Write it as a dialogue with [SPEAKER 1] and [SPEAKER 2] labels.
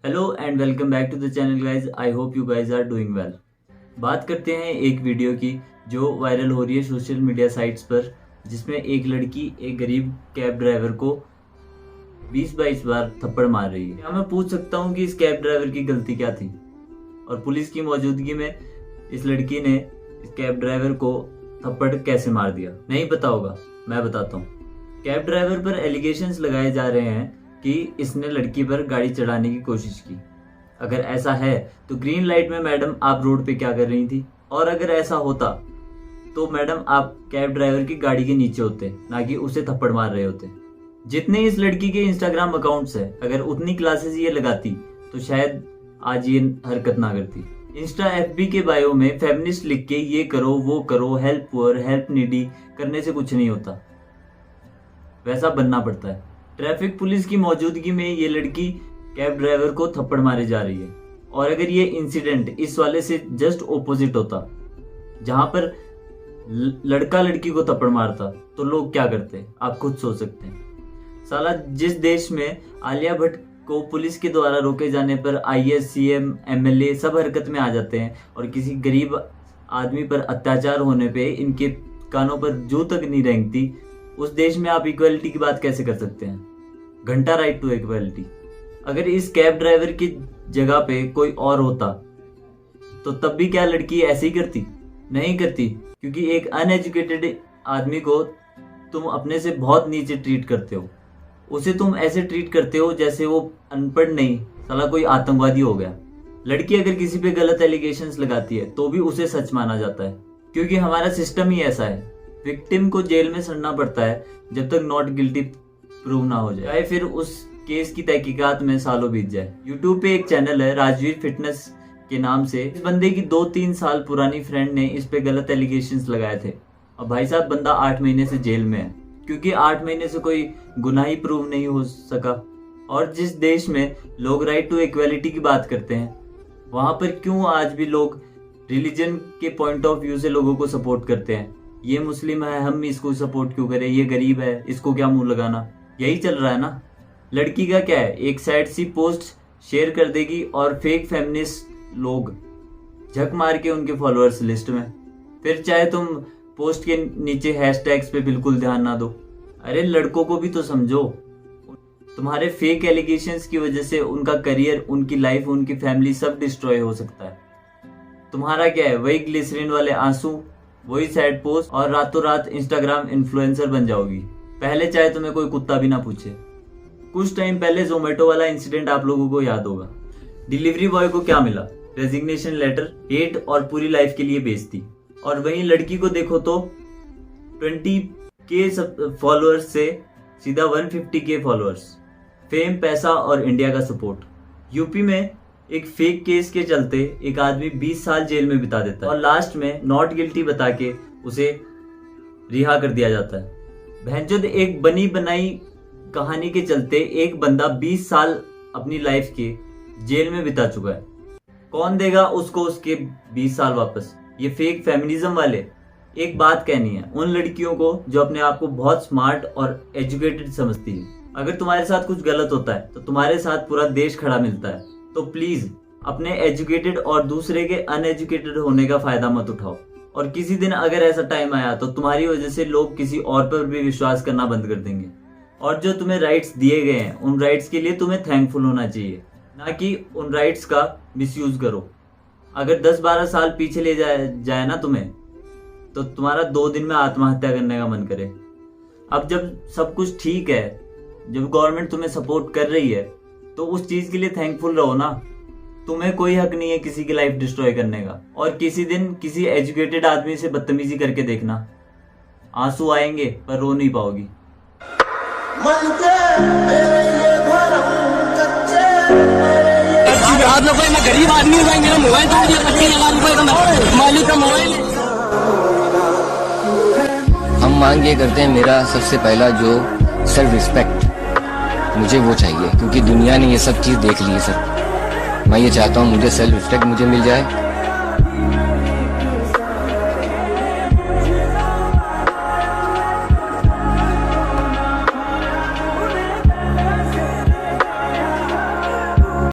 [SPEAKER 1] Hello and welcome back to the channel guys. I hope you guys are doing well. बात करते हैं एक video की जो वायरल हो रही है सोशल मीडिया साइट्स पर, जिसमें एक लड़की एक गरीब कैब ड्राइवर को 20-22 बार थप्पड़ मार रही है। क्या मैं पूछ सकता हूँ कि इस कैब ड्राइवर की गलती क्या थी और पुलिस की मौजूदगी में इस लड़की ने इस कैब ड्राइवर को थप्पड़ कैसे मार दिया? नहीं पता होगा, मैं बताता हूँ। कैब ड्राइवर पर एलिगेशंस लगाए जा रहे हैं कि इसने लड़की पर गाड़ी चढ़ाने की कोशिश की। अगर ऐसा है तो ग्रीन लाइट में मैडम आप रोड पे क्या कर रही थी? और अगर ऐसा होता तो मैडम आप कैब ड्राइवर की गाड़ी के नीचे होते, ना कि उसे थप्पड़ मार रहे होते। जितने इस लड़की के इंस्टाग्राम अकाउंट्स है, अगर उतनी क्लासेस ये लगाती तो शायद आज ये हरकत ना करती। इंस्टा एफबी के बायो में फेमिनिस्ट लिख के ये करो वो करो, हेल्प पुअर हेल्प नीडी करने से कुछ नहीं होता, वैसा बनना पड़ता है। ट्रैफिक पुलिस की मौजूदगी में ये लड़की कैब ड्राइवर को थप्पड़ मारे जा रही है। और अगर ये इंसिडेंट इस वाले से जस्ट ओपोजिट होता, जहां पर लड़का लड़की को थप्पड़ मारता, तो लोग क्या करते आप खुद सोच सकते हैं। साला जिस देश में आलिया भट्ट को पुलिस के द्वारा रोके जाने पर आईएएस, सीएम, एमएलए सब हरकत में आ जाते हैं, और किसी गरीब आदमी पर अत्याचार होने पे इनके कानों पर जू तक नहीं रेंगती, उस देश में आप इक्वालिटी की बात कैसे कर सकते हैं? घंटा राइट टू इक्वालिटी। अगर इस कैब ड्राइवर की जगह पे कोई और होता तो तब भी क्या लड़की ऐसे ही करती? नहीं करती, क्योंकि एक अनएजुकेटेड आदमी को तुम अपने से बहुत नीचे ट्रीट करते हो। उसे तुम ऐसे ट्रीट करते हो जैसे वो अनपढ़ नहीं, साला कोई आतंकवादी हो गया। लड़की अगर किसी पे गलत एलिगेशंस लगाती है तो भी उसे सच माना जाता है, क्योंकि हमारा सिस्टम ही ऐसा है। विक्टिम को जेल में सड़ना पड़ता है जब तक नॉट गिल्टी प्रूव ना हो जाए, फिर उस केस की तहकीकात में सालों बीत जाए। यूट्यूब पे एक चैनल है राजवीर फिटनेस के नाम से। इस बंदे की 2-3 साल पुरानी फ्रेंड ने इस पे गलत एलिगेशंस लगाए थे, और भाई साहब बंदा 8 महीने से जेल में है, क्योंकि 8 महीने से कोई गुनाह ही प्रूव नहीं हो सका। और जिस देश में लोग राइट टू इक्वालिटी की बात करते हैं, वहां पर क्यों आज भी लोग रिलीजन के पॉइंट ऑफ व्यू से लोगों को सपोर्ट करते हैं? ये मुस्लिम है, हम इसको सपोर्ट क्यों करें? ये गरीब है, इसको क्या मुंह लगाना? यही चल रहा है ना। लड़की का क्या है, एक साइड सी पोस्ट शेयर कर देगी और फेक फेमिनिस्ट लोग झक मार के उनके फॉलोअर्स लिस्ट में। फिर चाहे तुम पोस्ट के नीचे हैशटैग्स पे बिल्कुल ध्यान ना दो। अरे लड़कों को भी तो समझो। तुम्हारे फेक एलिगेशंस की वजह से उनका करियर, उनकी लाइफ, उनकी फैमिली सब डिस्ट्रॉय हो सकता है। तुम्हारा क्या है, वही ग्लिसरीन वाले आंसू, वही सैड पोस्ट, और रातों रात इंस्टाग्राम इन्फ्लुएंसर बन जाओगी। पहले चाहे तुम्हें कोई कुत्ता भी ना पूछे। कुछ टाइम पहले जोमेटो वाला इंसिडेंट आप लोगों को याद होगा। डिलीवरी बॉय को क्या मिला? रेजिग्नेशन लेटर, हेट और पूरी लाइफ के लिए बेइज्जती। और वहीं लड़की को देखो तो 20K फॉलोअर्स से सीधा 150K फॉलोअर्स, फेम, पैसा और इंडिया का सपोर्ट। यूपी में एक फेक केस के चलते एक आदमी 20 साल जेल में बिता देता है, और लास्ट में नॉट गिल्टी बता के उसे रिहा कर दिया जाता है। भैंचोद, एक बनी बनाई कहानी के चलते एक बंदा 20 साल अपनी लाइफ के जेल में बिता चुका है। कौन देगा उसको उसके 20 साल वापस? ये फेक फेमिनिज्म वाले। एक बात कहनी है उन लड़कियों को जो अपने आप को बहुत स्मार्ट और एजुकेटेड समझती है। अगर तुम्हारे साथ कुछ गलत होता है तो तुम्हारे साथ पूरा देश खड़ा मिलता है, तो प्लीज अपने एजुकेटेड और दूसरे के अनएजुकेटेड होने का फायदा मत उठाओ। और किसी दिन अगर ऐसा टाइम आया तो तुम्हारी वजह से लोग किसी और पर भी विश्वास करना बंद कर देंगे। और जो तुम्हें राइट्स दिए गए हैं, उन राइट्स के लिए तुम्हें थैंकफुल होना चाहिए, ना कि उन राइट्स का मिसयूज करो। अगर 10-12 साल पीछे ले जाए ना तुम्हें, तो तुम्हारा 2 दिन में आत्महत्या करने का मन करे। अब जब सब कुछ ठीक है, जब गवर्नमेंट तुम्हें सपोर्ट कर रही है, तो उस चीज के लिए थैंकफुल रहो ना। तुम्हें कोई हक नहीं है किसी की लाइफ डिस्ट्रॉय करने का। और किसी दिन किसी एजुकेटेड आदमी से बदतमीजी करके देखना, आंसू आएंगे पर रो नहीं पाओगी।
[SPEAKER 2] आप लोग, मैं गरीब आदमी हूँ, मेरा मोबाइल तो 25,000 रुपए का मालिक का मोबाइल।
[SPEAKER 3] हम मांग ये करते हैं, मेरा सबसे पहला जो सेल्फ रिस्पेक्ट, मुझे वो चाहिए, क्योंकि दुनिया ने ये सब चीज देख ली है सर। मैं ये चाहता हूँ मुझे सेल्फ रिस्पेक्ट मुझे मिल जाए,